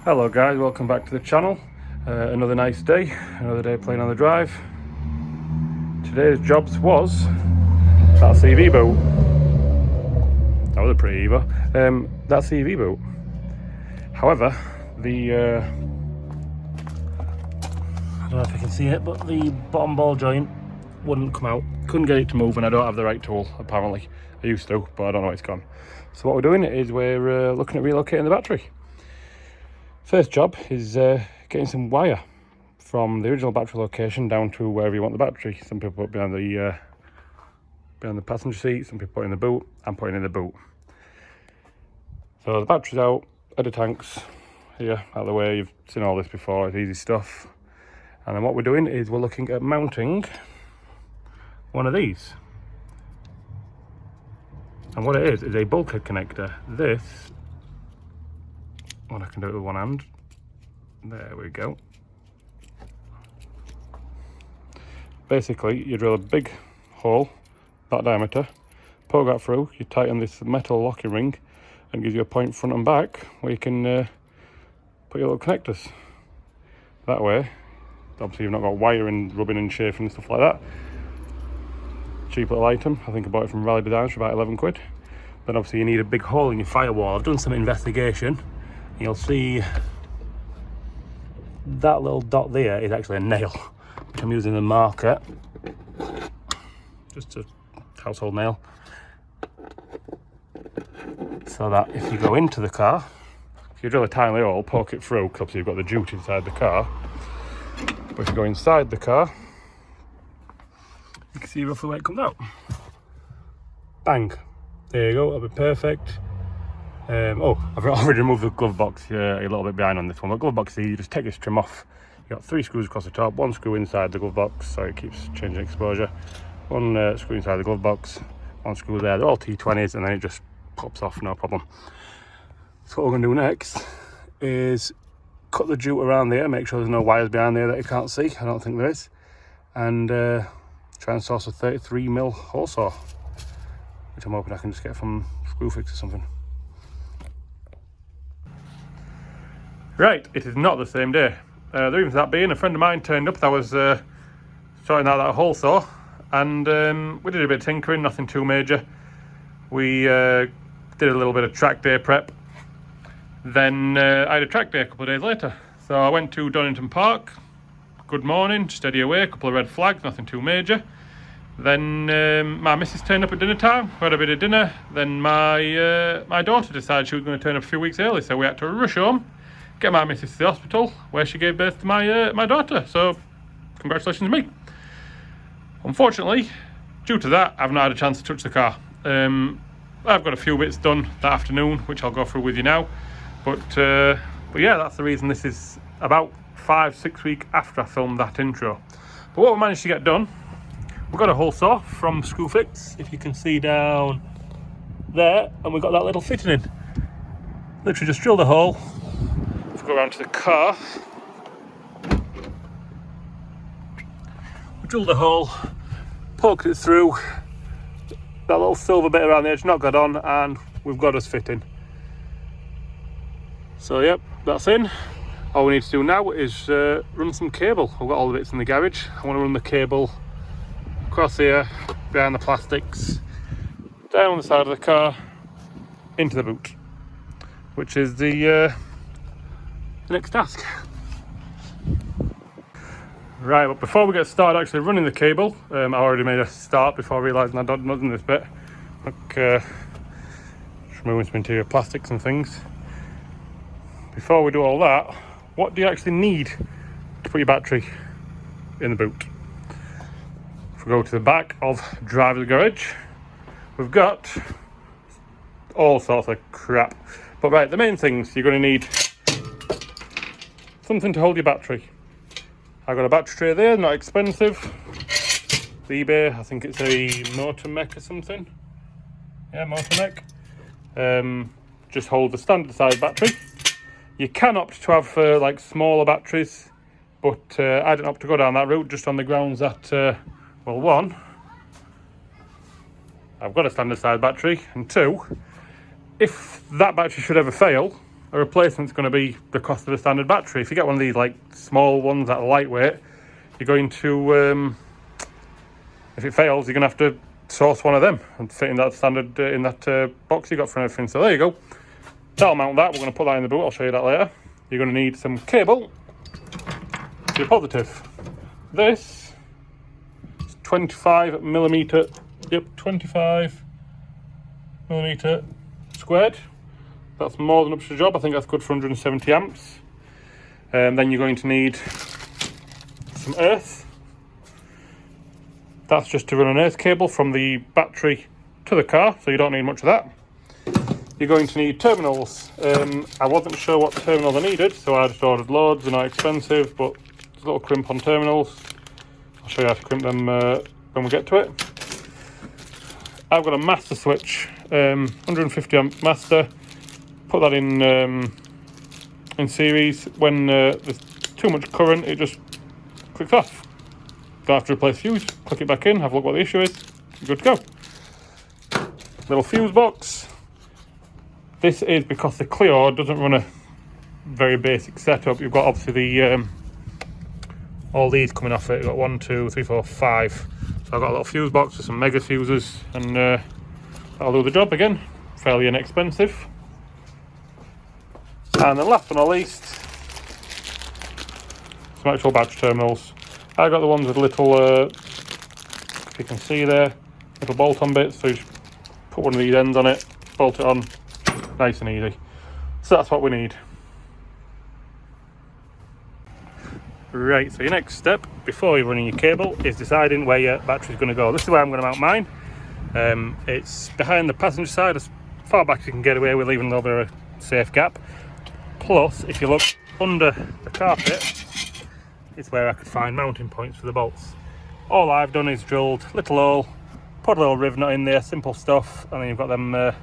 Hello guys, welcome back to the channel. Another nice day, another day playing on the drive. Today's jobs was that CV boat. That was a pretty Evo. That CV boat. However, the I don't know if you can see it, but the bottom ball joint wouldn't come out. Couldn't get it to move, and I don't have the right tool apparently. I used to, but I don't know it's gone. So what we're doing is we're looking at relocating the battery. First job is getting some wire from the original battery location down to wherever you want the battery. Some people put behind the passenger seat, some people put in the boot. I'm putting in the boot. So the battery's out, header tanks here out of the way. You've seen all this before, it's easy stuff. And then what we're doing is we're looking at mounting one of these. And what it is a bulkhead connector. This, well, I can do it with one hand. There we go. Basically, you drill a big hole, that diameter, poke that through, you tighten this metal locking ring, and it gives you a point front and back where you can put your little connectors. That way, obviously you've not got wiring, rubbing and chafing and stuff like that. Cheap little item. I think I bought it from Rally Designs for about 11 quid. Then obviously you need a big hole in your firewall. I've done some investigation. You'll see that little dot there is actually a nail, which I'm using a marker, just a household nail, so that if you go into the car, if you drill a tiny hole, poke it through, because obviously you've got the jute inside the car, but if you go inside the car, you can see roughly where it comes out. Bang. There you go, that'll be perfect. Oh, I've already removed the glove box. Yeah, a little bit behind on this one. The glove box here, you just take this trim off. You've got 3 screws across the top, 1 screw inside the glove box, so it keeps changing exposure. 1 screw inside the glove box, 1 screw there. They're all T20s, and then it just pops off, no problem. So what we're going to do next is cut the jute around there, make sure there's no wires behind there that you can't see. I don't think there is. And try and source a 33mm hole saw, which I'm hoping I can just get from Screwfix or something. Right, it is not the same day. The reason for that being, a friend of mine turned up that was sorting out that hole saw, and we did a bit of tinkering, nothing too major. We did a little bit of track day prep. Then I had a track day a couple of days later. So I went to Donington Park, good morning, steady away, a couple of red flags, nothing too major. Then my missus turned up at dinner time, we had a bit of dinner. Then my daughter decided she was going to turn up a few weeks early, so we had to rush home, get my missus to the hospital, where she gave birth to my daughter. So congratulations to me. Unfortunately, due to that, I've not had a chance to touch the car. I've got a few bits done that afternoon, which I'll go through with you now. But yeah, that's the reason this is about 5-6 weeks after I filmed that intro. But what we managed to get done, we've got a hole saw from Screwfix, if you can see down there, and we've got that little fitting in. Literally just drilled a hole. If we go around to the car, we drilled a hole, poked it through, that little silver bit around the edge not got on, and we've got us fitting. So yep, that's in. All we need to do now is run some cable. I've got all the bits in the garage. I want to run the cable across here, behind the plastics, down the side of the car, into the boot, which is the next task. Right, but before we get started actually running the cable, I already made a start before realising I'd not done this bit. Look, just removing some interior plastics and things. Before we do all that, what do you actually need to put your battery in the boot? If we go to the back of driver's garage, we've got all sorts of crap. But right, the main things, you're going to need something to hold your battery. I've got a battery tray there, not expensive. eBay, I think it's a Motor Mech or something. Yeah, Motor Mech. Just hold the standard size battery. You can opt to have like smaller batteries, but I didn't opt to go down that route, just on the grounds that, well, one, I've got a standard size battery, and two, if that battery should ever fail, a replacement's going to be the cost of a standard battery. If you get one of these like small ones that are lightweight, you're going to, if it fails, you're going to have to source one of them and fit in that standard in that box you got for everything. So there you go. That'll mount that. We're going to put that in the boot. I'll show you that later. You're going to need some cable to your positive. This is 25mm. Yep, 25mm squared. That's more than up to the job. I think that's good for 170 amps. Then you're going to need some earth. That's just to run an earth cable from the battery to the car, so you don't need much of that. You're going to need terminals. I wasn't sure what terminals I needed, so I just ordered loads. They're not expensive, but there's a little crimp on terminals. I'll show you how to crimp them when we get to it. I've got a master switch, 150 amp master. Put that in series. When there's too much current, it just clicks off. Don't have to replace fuse. Click it back in, have a look what the issue is. You're good to go. Little fuse box. This is because the Clio doesn't run a very basic setup. You've got obviously the all these coming off it. You've got 1, 2, 3, 4, 5. So I've got a little fuse box with some mega fuses, and that'll do the job again. Fairly inexpensive. And then last but not least, some actual battery terminals. I got the ones with little, if you can see there, little bolt-on bits. So you just put one of these ends on it, bolt it on, nice and easy. So that's what we need. Right, so your next step before you're running your cable is deciding where your battery's going to go. This is where I'm going to mount mine. It's behind the passenger side, as far back as you can get away with, leaving a little bit of a safe gap. Plus, if you look under the carpet, it's where I could find mounting points for the bolts. All I've done is drilled a little hole, put a little rivet nut in there, simple stuff, and then you've got them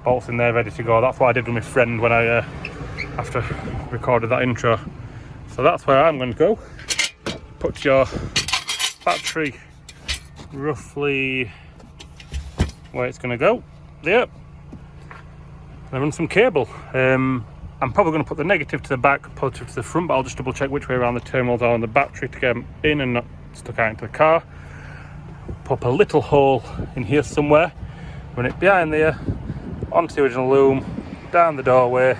bolts in there ready to go. That's what I did with my friend when I after recorded that intro. So that's where I'm going to go. Put your battery roughly where it's going to go. There. And run some cable. I'm probably going to put the negative to the back, positive to the front, but I'll just double check which way around the terminals are on the battery to get them in and not stuck out into the car. Pop a little hole in here somewhere, run it behind there, onto the original loom, down the doorway,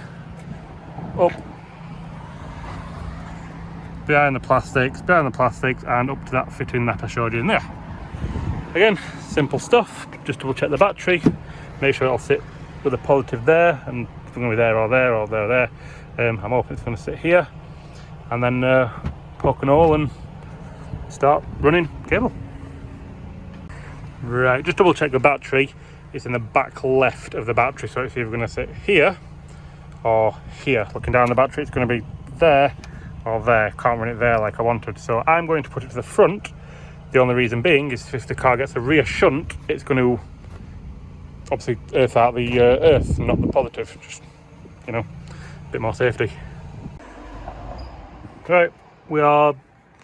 up, behind the plastics, and up to that fitting that I showed you in there. Again, simple stuff, just double check the battery, make sure it'll sit with a positive there, and it's going to be there or there or there or there. I'm hoping it's going to sit here, and then poke an hole and start running cable. Right, just double check the battery. It's in the back left of the battery, so it's either going to sit here or here. Looking down the battery, it's going to be there or there. Can't run it there like I wanted, so I'm going to put it to the front. The only reason being is if the car gets a rear shunt, it's going to obviously earth out the earth, not the positive. Just, you know, a bit more safety. Right, we are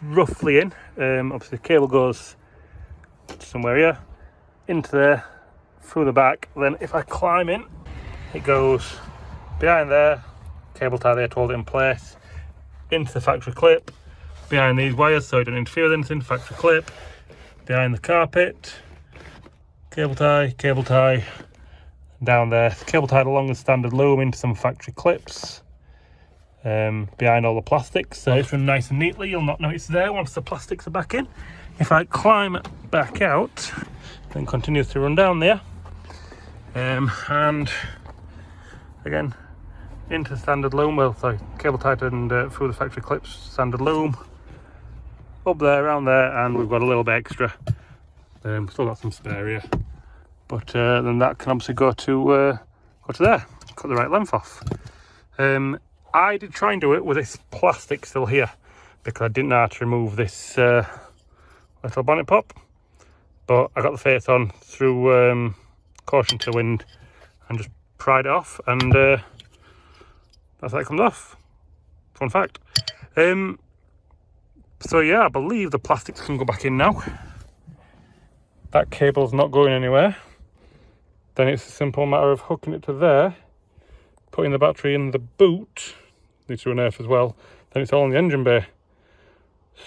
roughly in. Obviously the cable goes somewhere here, into there, through the back. Then if I climb in, it goes behind there, cable tie there to hold it in place, into the factory clip, behind these wires so it doesn't interfere with anything, factory clip, behind the carpet, cable tie, down there, cable tied along the standard loom into some factory clips, behind all the plastics, so it's run nice and neatly. You'll not know it's there once the plastics are back in. If I climb back out, then continues to run down there, and again into standard loom, well, sorry, cable tied and through the factory clips, standard loom, up there, around there, and we've got a little bit extra. Still got some spare here, but then that can obviously go to there. Cut the right length off. I did try and do it with this plastic still here because I didn't know how to remove this little bonnet pop, but I got the face on through caution to the wind and just pried it off, and that's how it comes off. Fun fact. So yeah, I believe the plastics can go back in now. That cable's not going anywhere. Then it's a simple matter of hooking it to there, putting the battery in the boot, needs to run earth as well, then it's all in the engine bay.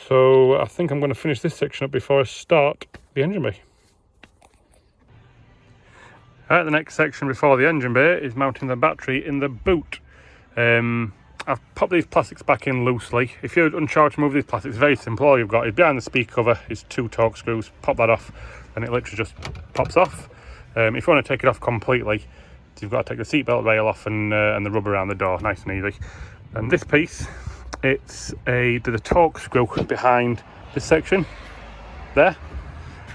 So I think I'm going to finish this section up before I start the engine bay. Alright, the next section before the engine bay is mounting the battery in the boot. I've popped these plastics back in loosely. If you're unsure to move these plastics, it's very simple. All you've got is behind the speaker cover is 2 torque screws. Pop that off and it literally just pops off. If you want to take it off completely, you've got to take the seatbelt rail off and the rubber around the door, nice and easy. And this piece, there's a torque screw behind this section there,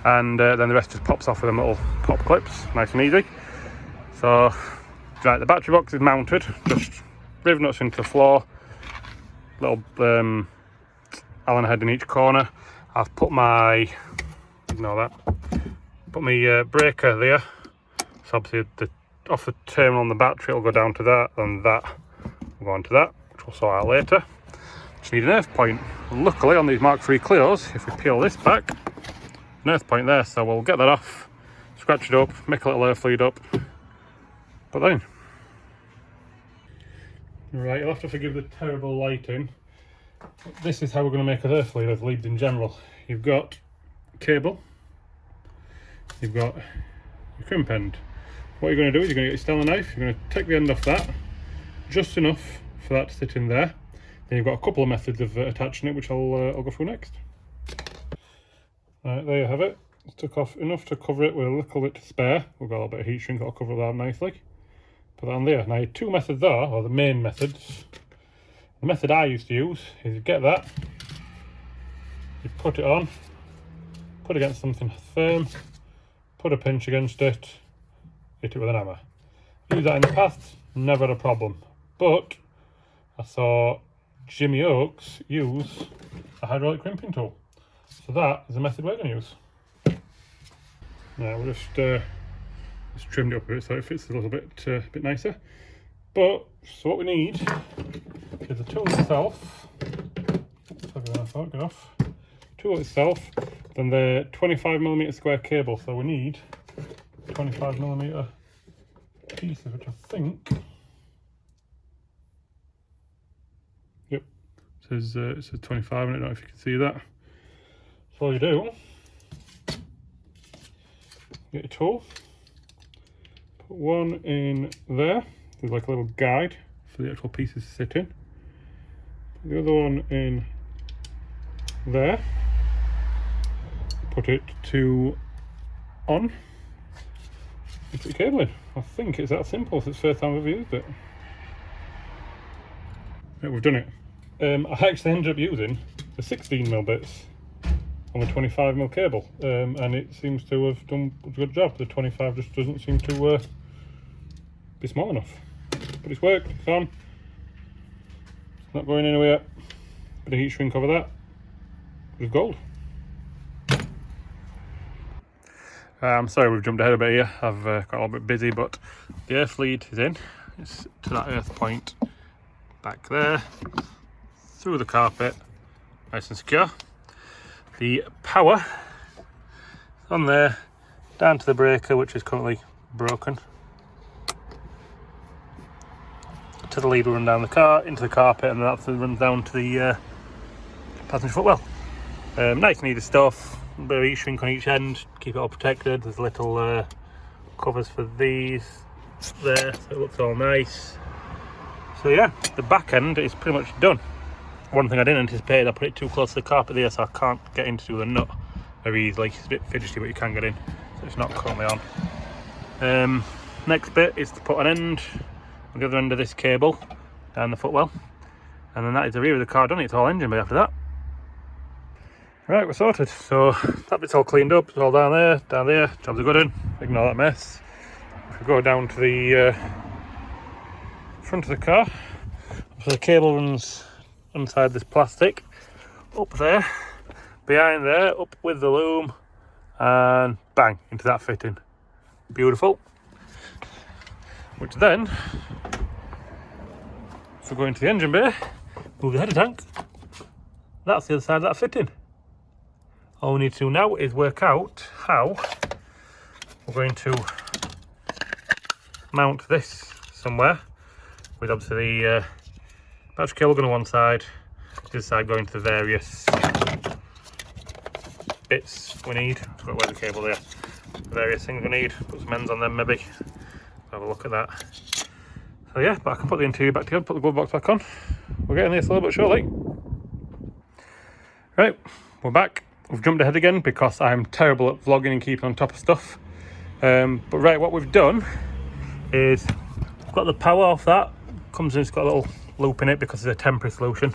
and then the rest just pops off with them little pop clips, nice and easy. So, right, the battery box is mounted, just rivet nuts into the floor, little Allen head in each corner. I've put my, ignore that, put my breaker there, so obviously off the terminal on the battery it'll go down to that, and that will go on to that, which we'll sort out later. Just need an earth point. Luckily on these Mark III Clios, if we peel this back, an earth point there, so we'll get that off, scratch it up, make a little earth lead up, put that in. Right, you'll have to forgive the terrible lighting. This is how we're going to make an earth lead, as leads in general. You've got cable, you've got your crimp end. What you're going to do is you're going to get your Stellar knife, you're going to take the end off that, just enough for that to sit in there. Then you've got a couple of methods of attaching it, which I'll go through next. Right, there you have it. It's took off enough to cover it with a little bit to spare. We've got a little bit of heat shrink, that'll cover that nicely. Put that on there. Now, your 2 methods are, or the main methods. The method I used to use is you get that, you put it on, put it against something firm, put a pinch against it, hit it with an hammer. Use that in the past, never had a problem. But I saw Jimmy Oakes use a hydraulic crimping tool. So that is the method we're going to use. Now we'll just trimmed it up a bit so it fits a little bit nicer. But so what we need is the tool itself. Get off. Tool itself, then the 25mm square cable. So we need 25mm pieces, which I think. Yep, it says 25. I don't know if you can see that. So all you do, get your tool, put one in there. There's like a little guide for the actual pieces to sit in. Put the other one in there. Put it to on. And put your cable in. I think it's that simple. It's the first time I've used it. Yeah, we've done it. I actually ended up using the 16mm bits on the 25mm cable, and it seems to have done a good job. The 25 just doesn't seem to be small enough. But it's worked, it's on. It's not going anywhere. Bit of heat shrink over that. It's gold. I'm sorry we've jumped ahead a bit here. I've got a little bit busy, but the earth lead is in. It's to that earth point back there, through the carpet, nice and secure. The power is on there, down to the breaker, which is currently broken. To the lead will run down the car, into the carpet, and that runs down to the passenger footwell. Nice and easy stuff. A bit of heat shrink on each end, keep it all protected. There's little covers for these there, so it looks all nice. So yeah, the back end is pretty much done. One thing I didn't anticipate, I put it too close to the carpet there, so I can't get into the nut very easily. It's a bit fidgety, but you can get in, so it's not currently on. Next bit is to put an end on the other end of this cable down the footwell, and then that is the rear of the car done. It's all engine bay after that. Right, we're sorted. So that bit's all cleaned up. It's all down there, jobs are good in. Ignore that mess. If we go down to the front of the car, so the cable runs inside this plastic, up there, behind there, up with the loom, and bang, into that fitting. Beautiful. Which then, if we go into the engine bay, move the header tank, that's the other side of that fitting. All we need to do now is work out how we're going to mount this somewhere. with obviously the battery cable going to one side, this side going to the various bits we need. I've got to wear the cable there. The various things we need. Put some ends on them maybe. Have a look at that. So yeah, but I can put the interior back together, put the glove box back on. We're getting there slowly but surely. Right, we're back. We've jumped ahead again because I'm terrible at vlogging and keeping on top of stuff. But right, what we've done is we've got the power off that. Comes in, it's got a little loop in it because it's a temporary solution.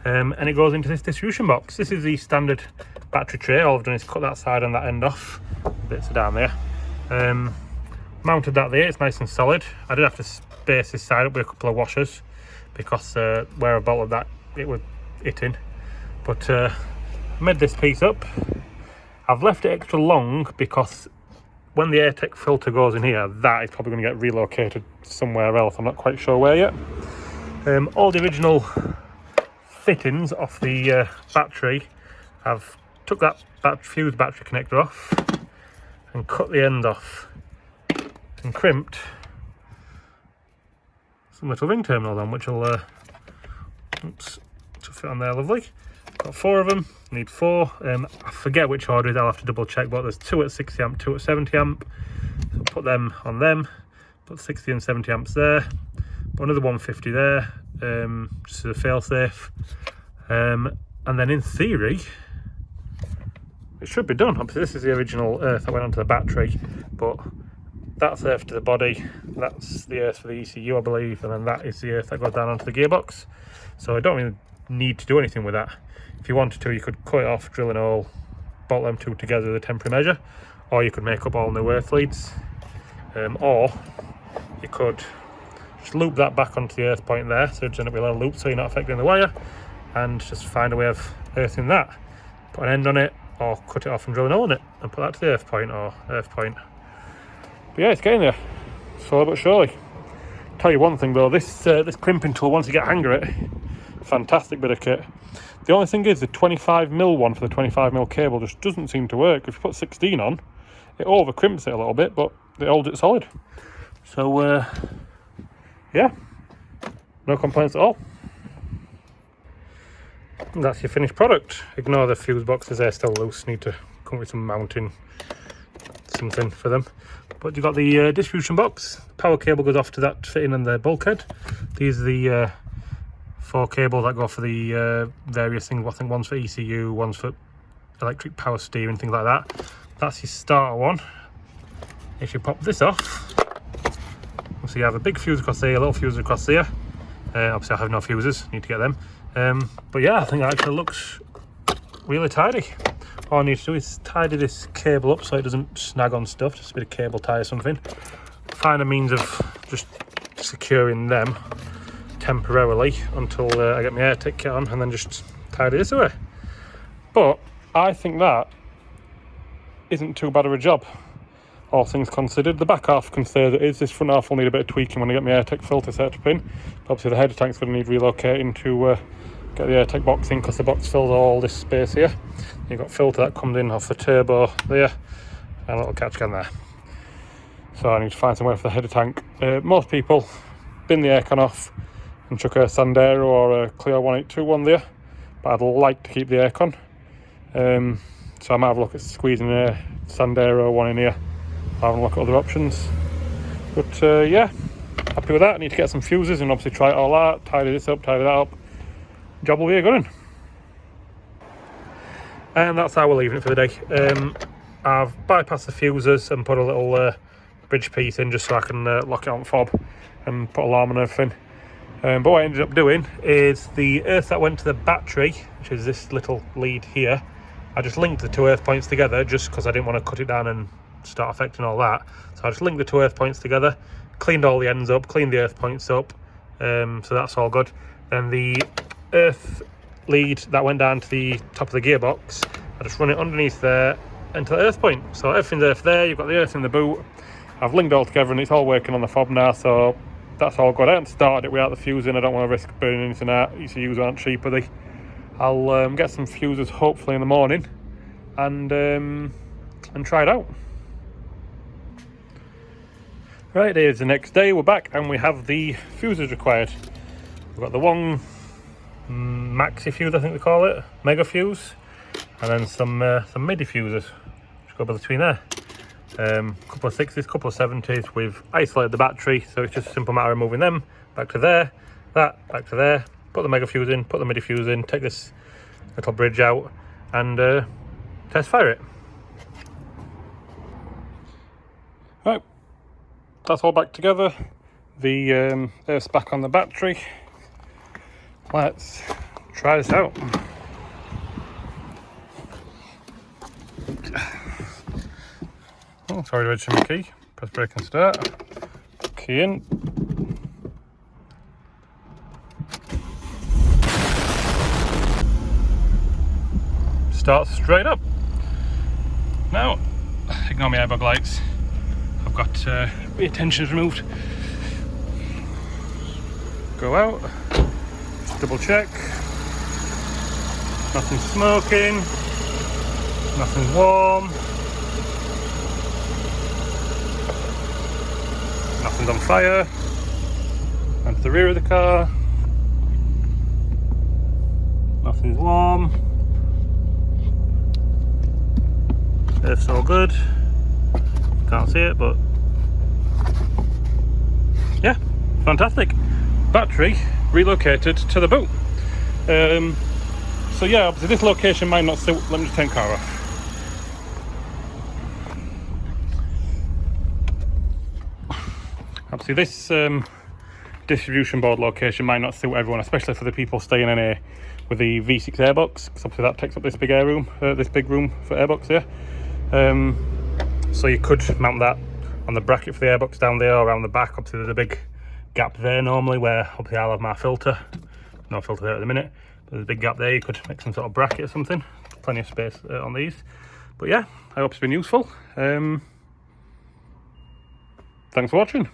And it goes into this distribution box. This is the standard battery tray. All I've done is cut that side and that end off. Bits are down there. Mounted that there, it's nice and solid. I did have to space this side up with a couple of washers because where I bolted that, it was hitting. But made this piece up. I've left it extra long because when the AirTech filter goes in here, that is probably going to get relocated somewhere else. I'm not quite sure where yet. All the original fittings off the battery, I've took that fused battery connector off and cut the end off and crimped some little ring terminals on, which will fit on there lovely. Got 4 of them, need 4. I forget which order it is, I'll have to double check, but there's 2 at 60 amp, 2 at 70 amp. So put them on them, put 60 and 70 amps there, put another 150 there, just as a fail safe. And then in theory, it should be done. Obviously this is the original earth that went onto the battery, but that's earth to the body, that's the earth for the ECU I believe, and then that is the earth that goes down onto the gearbox. So I don't really need to do anything with that. If you wanted to, you could cut it off, drill an hole, bolt them 2 together with a temporary measure, or you could make up all new earth leads, or you could just loop that back onto the earth point there, so it's end up with a little loop so you're not affecting the wire, and just find a way of earthing that. Put an end on it, or cut it off and drill an hole in it, and put that to the earth point or earth point. But yeah, it's getting there, slowly but surely. Tell you one thing though, this crimping tool, once you get a hang of it, fantastic bit of kit. The only thing is the 25mm one for the 25mm cable just doesn't seem to work. If you put 16 on, it over crimps it a little bit, but it holds it solid. So yeah, no complaints at all. And that's your finished product. Ignore the fuse boxes, they're still loose, need to come with some mounting something for them. But you've got the distribution box, the power cable goes off to that fitting and the bulkhead. These are the 4 cables that go for the various things. I think one's for ECU, one's for electric power steering, things like that. That's your starter one. If you pop this off, so you have a big fuse across here, a little fuse across here. Obviously I have no fuses, need to get them. But yeah, I think that actually looks really tidy. All I need to do is tidy this cable up so it doesn't snag on stuff, just a bit of cable tie or something. Find a means of just securing them temporarily until I get my AirTech kit on, and then just tidy this away. But I think that isn't too bad of a job, all things considered. The back half can stay as it is. This front half will need a bit of tweaking when I get my AirTech filter set up in. Obviously the header tank's going to need relocating to get the AirTech box in, because the box fills all this space here. You've got filter that comes in off the turbo there, and a little catch can there. So I need to find somewhere for the header tank. Most people bin the aircon off and chuck a Sandero or a Clio 1821 there, but I'd like to keep the aircon. So I might have a look at squeezing a Sandero one in here, have a look at other options. But yeah, happy with that. I need to get some fuses and obviously try it all out, tidy this up, tidy that up. Job will be a good one. And that's how we're leaving it for the day. I've bypassed the fuses and put a little bridge piece in just so I can lock it on fob and put alarm and everything. But what I ended up doing is the earth that went to the battery, which is this little lead here, I just linked the 2 earth points together just because I didn't want to cut it down and start affecting all that. So I just linked the 2 earth points together, cleaned all the ends up, cleaned the earth points up, so that's all good. Then the earth lead that went down to the top of the gearbox, I just run it underneath there into the earth point. So everything's earth there, you've got the earth in the boot. I've linked it all together and it's all working on the fob now, so that's all good. I haven't started it without the fuse in, I don't want to risk burning anything out. ECUs aren't cheap, are they? I'll get some fuses hopefully in the morning and try it out. Right, here's the next day. We're back and we have the fuses required. We've got the one maxi fuse, I think they call it, mega fuse, and then some midi fuses which go between there. Couple of 60s, couple of 70s. We've isolated the battery, so it's just a simple matter of moving them back to there, that back to there, put the mega fuse in, put the midi fuse in, take this little bridge out and test fire it. Right, that's all back together. The earth's back on the battery. Let's try this out. Oh, sorry to register my key. Press brake and start. Key in. Start straight up. Now, ignore my airbag lights. I've got the tensions removed. Go out. Just double check. Nothing's smoking. Nothing's warm. Nothing's on fire. And to the rear of the car. Nothing's warm. Earth's all good. Can't see it, but yeah, fantastic. Battery relocated to the boot. So yeah, obviously this location might not suit. Let me just turn the car off. Obviously this distribution board location might not suit everyone, especially for the people staying in here with the V6 airbox, because obviously that takes up this big room for airbox here. So you could mount that on the bracket for the airbox down there or around the back. Obviously there's a big gap there normally where obviously I'll have my filter. No filter there at the minute, but there's a big gap there. You could make some sort of bracket or something. Plenty of space on these. But yeah, I hope it's been useful. Thanks for watching.